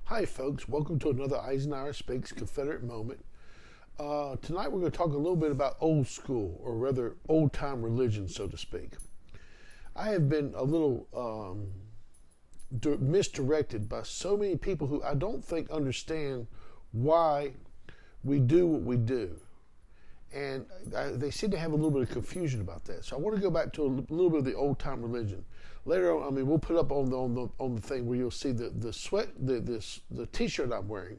Hi, folks. Welcome to another Isenhour Speaks Confederate Moment. Tonight we're going to talk a little bit about old school, or rather old time religion, so to speak. I have been a little misdirected by so many people who I don't think understand why we do what we do. And they seem to have a little bit of confusion about that. So I want to go back to a little bit of the old time religion. Later on, we'll put up on the thing where you'll see the T-shirt I'm wearing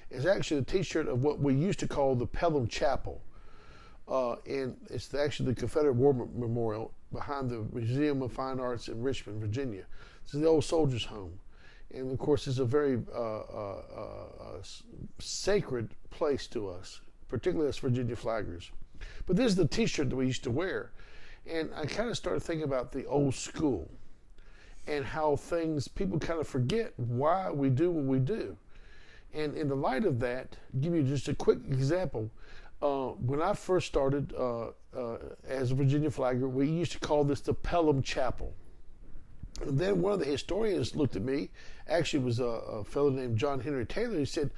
is actually the T-shirt of what we used to call the Pelham Chapel, and it's actually the Confederate War Memorial behind the Museum of Fine Arts in Richmond, Virginia. This is the old soldiers' home, and of course, it's a very sacred place to us, particularly us Virginia flaggers. But this is the T-shirt that we used to wear. And I kind of started thinking about the old school and how people kind of forget why we do what we do. And in the light of that, give you just a quick example. When I first started as a Virginia flagger, we used to call this the Pelham Chapel. And then one of the historians looked at me, actually it was a fellow named John Henry Taylor. He said,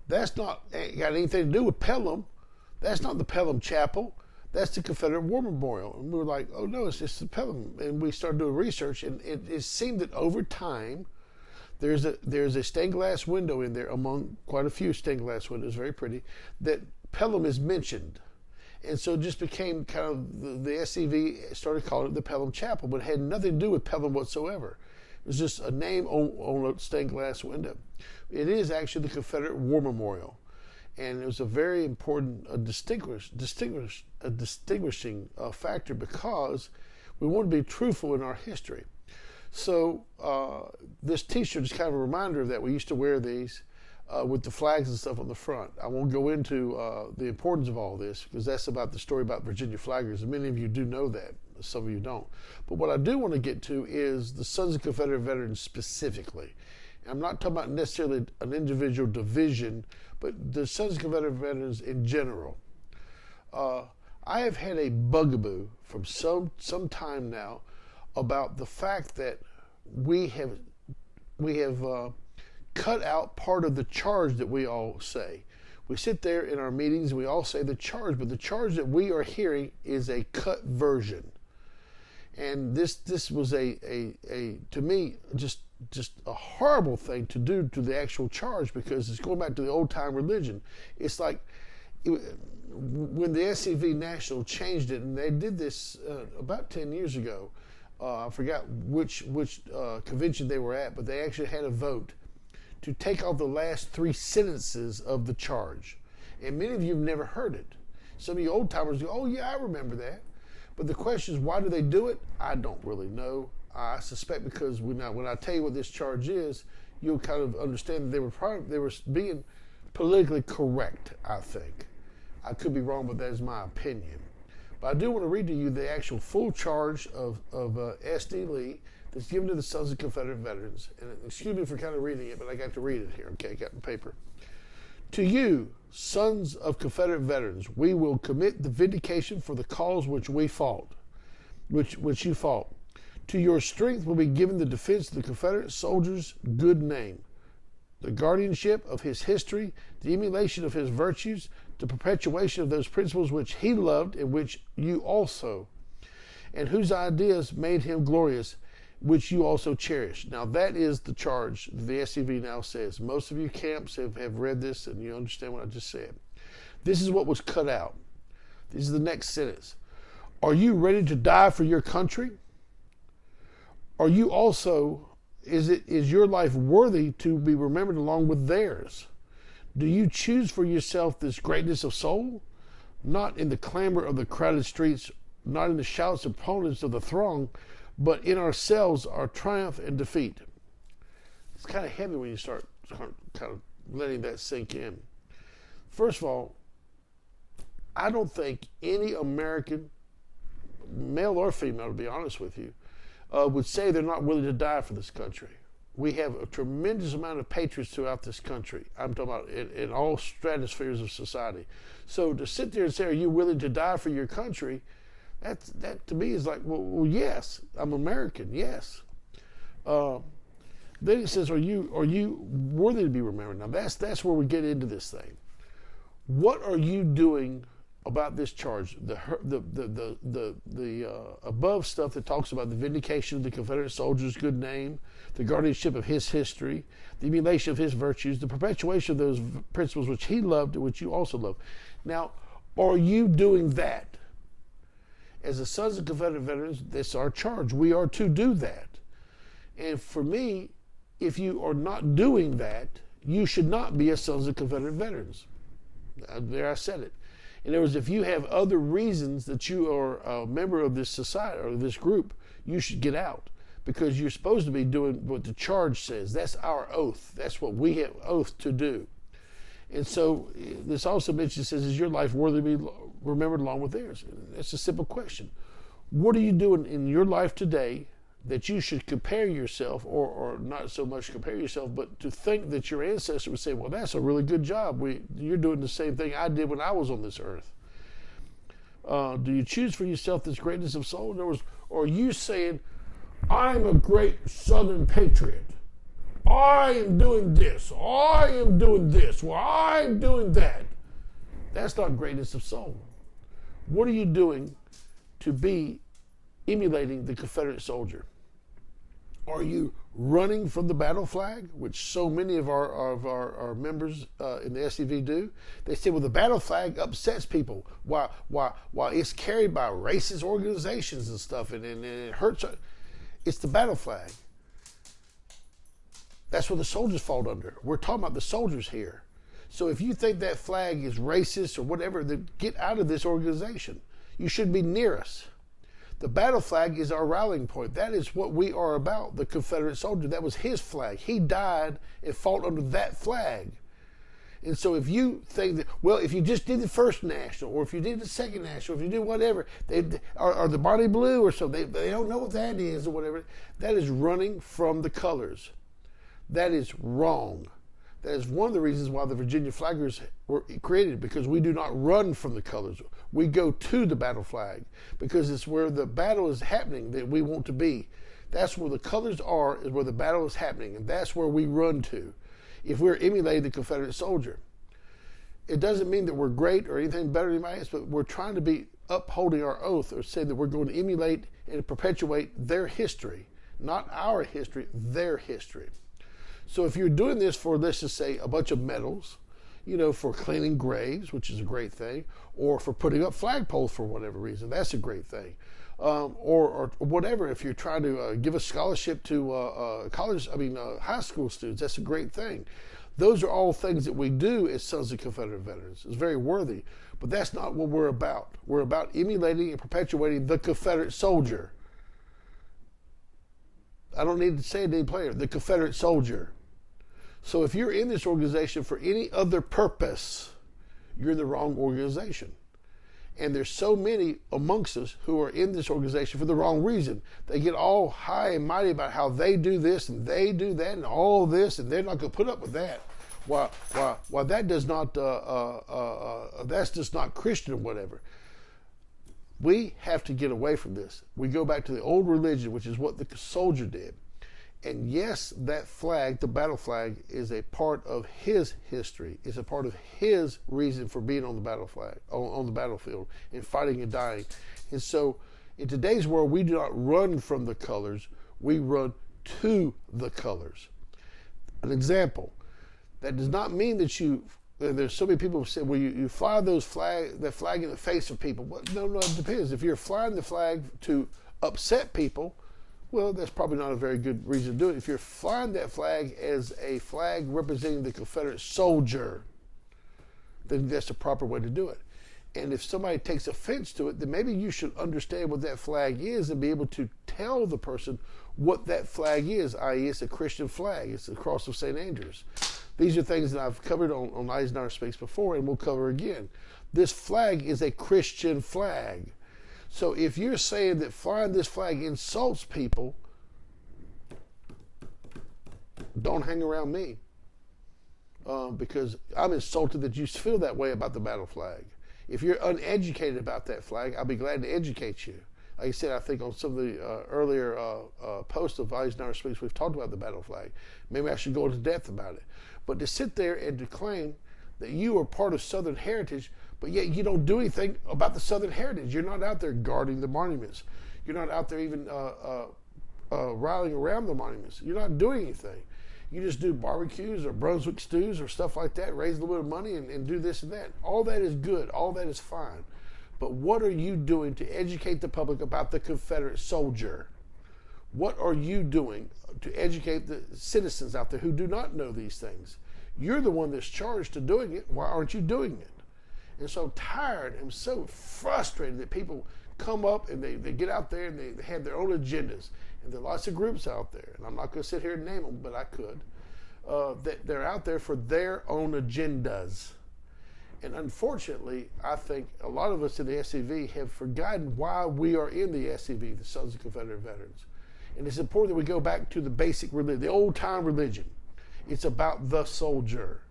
that's not ain't got anything to do with Pelham. That's not the Pelham Chapel. That's the Confederate War Memorial. And we were like, oh no, it's just the Pelham. And we started doing research, and it seemed that over time, there's a stained glass window in there, among quite a few stained glass windows, very pretty, that Pelham is mentioned. And so it just became kind of, the SCV started calling it the Pelham Chapel, but it had nothing to do with Pelham whatsoever. It was just a name on a stained glass window. It is actually the Confederate War Memorial. And it was a very important distinguishing factor because we want to be truthful in our history. So this T-shirt is kind of a reminder of that. We used to wear these with the flags and stuff on the front. I won't go into the importance of all this because that's about the story about Virginia flaggers, and many of you do know that. Some of you don't. But what I do want to get to is the Sons of Confederate Veterans specifically. I'm not talking about necessarily an individual division, but the Sons of Confederate Veterans in general. I have had a bugaboo from some time now about the fact that we have cut out part of the charge that we all say. We sit there in our meetings and we all say the charge, but the charge that we are hearing is a cut version. And this was to me just a horrible thing to do to the actual charge, because it's going back to the old time religion. It's like when the SCV National changed it, and they did this about 10 years ago. I forgot which convention they were at, but they actually had a vote to take off the last 3 sentences of the charge. And many of you have never heard it. Some of you old timers go, oh yeah, I remember that. But the question is, why do they do it? I don't really know. I suspect because when I tell you what this charge is, you'll kind of understand that they were being politically correct, I think. I could be wrong, but that is my opinion. But I do want to read to you the actual full charge of S.D. Lee that's given to the Sons of Confederate Veterans. And excuse me for kind of reading it, but I got to read it here. Okay, I got the paper. To you, Sons of Confederate Veterans, we will commit the vindication for the cause which we fought, which you fought. To your strength will be given the defense of the Confederate soldier's good name, the guardianship of his history, the emulation of his virtues, the perpetuation of those principles which he loved and which you also, and whose ideas made him glorious, which you also cherish. Now that is the charge the SCV now says. Most of you camps have read this and you understand what I just said. This is what was cut out. This is the next sentence. Are you ready to die for your country? Are you also, is your life worthy to be remembered along with theirs? Do you choose for yourself this greatness of soul? Not in the clamor of the crowded streets, not in the shouts and opponents of the throng, but in ourselves, our triumph and defeat. It's kind of heavy when you start kind of letting that sink in. First of all, I don't think any American, male or female, to be honest with you, would say they're not willing to die for this country. We have a tremendous amount of patriots throughout this country. I'm talking about in all stratospheres of society. So to sit there and say, are you willing to die for your country? That to me is like, well, yes, I'm American, yes. Then it says, are you worthy to be remembered? Now that's where we get into this thing. What are you doing about this charge? The above stuff that talks about the vindication of the Confederate soldier's good name, the guardianship of his history, the emulation of his virtues, the perpetuation of those principles which he loved and which you also love. Now, are you doing that? As the sons of Confederate veterans, that's our charge. We are to do that. And for me, if you are not doing that, you should not be a sons of Confederate veterans. There, I said it. In other words, if you have other reasons that you are a member of this society or this group, you should get out, because you're supposed to be doing what the charge says. That's our oath. That's what we have oath to do. And so this also mentions, says, is your life worthy to be remembered along with theirs? That's a simple question. What are you doing in your life today that you should compare yourself, or not so much compare yourself, but to think that your ancestor would say, well, that's a really good job. You're doing the same thing I did when I was on this earth. Do you choose for yourself this greatness of soul? In other words, or are you saying, I'm a great Southern patriot. I am doing this. I am doing this. Well, I'm doing that. That's not greatness of soul. What are you doing to be emulating the Confederate soldier? Are you running from the battle flag, which so many of our members in the SCV do? They say, well, the battle flag upsets people while it's carried by racist organizations and stuff, and it hurts. It's the battle flag. That's what the soldiers fall under. We're talking about the soldiers here. So if you think that flag is racist or whatever, then get out of this organization. You shouldn't be near us. The battle flag is our rallying point. That is what we are about, the Confederate soldier. That was his flag. He died and fought under that flag. And so if you think that, well, if you just did the first national, or if you did the second national, if you did whatever, or the Bonnie Blue or something, they don't know what that is or whatever, that is running from the colors. That is wrong. That is one of the reasons why the Virginia flaggers were created, because we do not run from the colors. We go to the battle flag, because it's where the battle is happening that we want to be. That's where the colors are, is where the battle is happening, and that's where we run to. If we're emulating the Confederate soldier, it doesn't mean that we're great or anything better than anybody else, but we're trying to be upholding our oath, or saying that we're going to emulate and perpetuate their history, not our history, their history. So if you're doing this for, let's just say, a bunch of medals, for cleaning graves, which is a great thing, or for putting up flagpoles for whatever reason, that's a great thing. Or whatever, if you're trying to give a scholarship to high school students, that's a great thing. Those are all things that we do as sons of Confederate veterans. It's very worthy, but that's not what we're about. We're about emulating and perpetuating the Confederate soldier. I don't need to say it any plainer, the Confederate soldier. So if you're in this organization for any other purpose, you're in the wrong organization. And there's so many amongst us who are in this organization for the wrong reason. They get all high and mighty about how they do this and they do that and all this, and they're not going to put up with that. While that does not, that's just not Christian or whatever. We have to get away from this. We go back to the old religion, which is what the soldier did. And yes, that flag, the battle flag, is a part of his history. It's a part of his reason for being on the battle flag, on the battlefield, and fighting and dying. And so, in today's world, we do not run from the colors. We run to the colors. An example. That does not mean that you. There's so many people who say, well, you fly that flag in the face of people. Well, no, it depends. If you're flying the flag to upset people, well, that's probably not a very good reason to do it. If you're flying that flag as a flag representing the Confederate soldier, then that's the proper way to do it. And if somebody takes offense to it, then maybe you should understand what that flag is and be able to tell the person what that flag is, i.e. it's a Christian flag. It's the cross of St. Andrews. These are things that I've covered on Isenhour Speaks before, and we'll cover again. This flag is a Christian flag. So if you're saying that flying this flag insults people, don't hang around me. Because I'm insulted that you feel that way about the battle flag. If you're uneducated about that flag, I'll be glad to educate you. Like I said, I think on some of the earlier posts of Eisenhower speech, we've talked about the battle flag. Maybe I should go into depth about it. But to sit there and to claim that you are part of Southern heritage, but yet you don't do anything about the Southern heritage. You're not out there guarding the monuments. You're not out there even rallying around the monuments. You're not doing anything. You just do barbecues or Brunswick stews or stuff like that, raise a little bit of money and do this and that. All that is good. All that is fine. But what are you doing to educate the public about the Confederate soldier? What are you doing to educate the citizens out there who do not know these things? You're the one that's charged to doing it. Why aren't you doing it? And so tired and so frustrated that people come up and they get out there and they have their own agendas. And there are lots of groups out there, and I'm not going to sit here and name them, but I could, that they're out there for their own agendas. And unfortunately, I think a lot of us in the SCV have forgotten why we are in the SCV, the Sons of Confederate Veterans. And it's important that we go back to the basic religion, the old-time religion. It's about the soldier.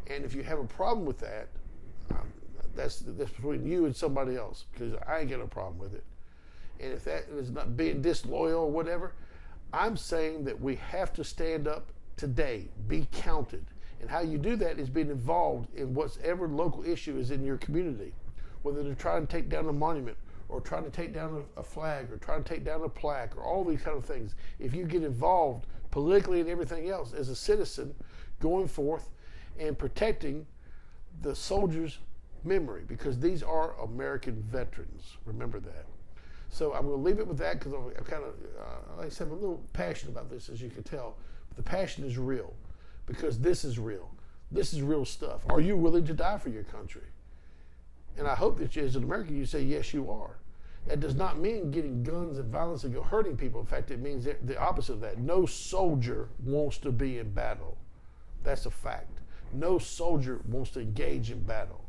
And if you have a problem with that, that's between you and somebody else, because I ain't got a problem with it. And if that is not being disloyal or whatever, I'm saying that we have to stand up today, be counted. And how you do that is being involved in whatever local issue is in your community, whether they're trying to take down a monument or trying to take down a flag or trying to take down a plaque or all these kind of things. If you get involved politically and everything else as a citizen, going forth and protecting the soldiers' memory, because these are American veterans. Remember that. So I'm going to leave it with that because I'm kind of, like I said, I'm a little passionate about this, as you can tell. But the passion is real because this is real. This is real stuff. Are you willing to die for your country? And I hope that you, as an American, you say, yes, you are. That does not mean getting guns and violence and go hurting people. In fact, it means the opposite of that. No soldier wants to be in battle. That's a fact. No soldier wants to engage in battle.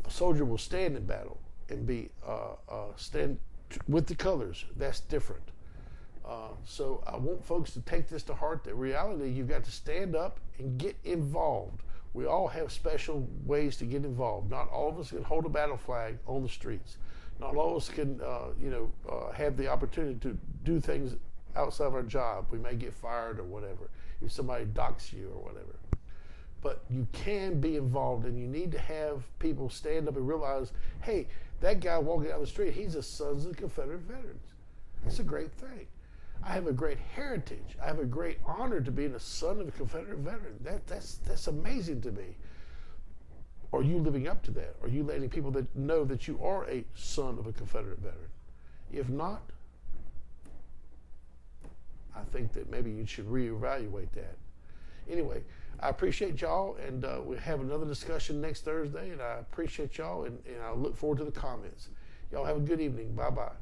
A soldier will stand in battle and be stand with the colors. That's different. So I want folks to take this to heart, that reality, you've got to stand up and get involved. We all have special ways to get involved. Not all of us can hold a battle flag on the streets. Not all of us can, have the opportunity to do things outside of our job. We may get fired or whatever, if somebody docks you or whatever. But you can be involved, and you need to have people stand up and realize, hey, that guy walking down the street, he's a Sons of Confederate Veterans. That's a great thing. I have a great heritage. I have a great honor to being a son of a Confederate veteran. That's amazing to me. Are you living up to that? Are you letting people that know that you are a son of a Confederate veteran? If not, I think that maybe you should reevaluate that. Anyway, I appreciate y'all, and we'll have another discussion next Thursday, and I appreciate y'all, and I look forward to the comments. Y'all have a good evening. Bye-bye.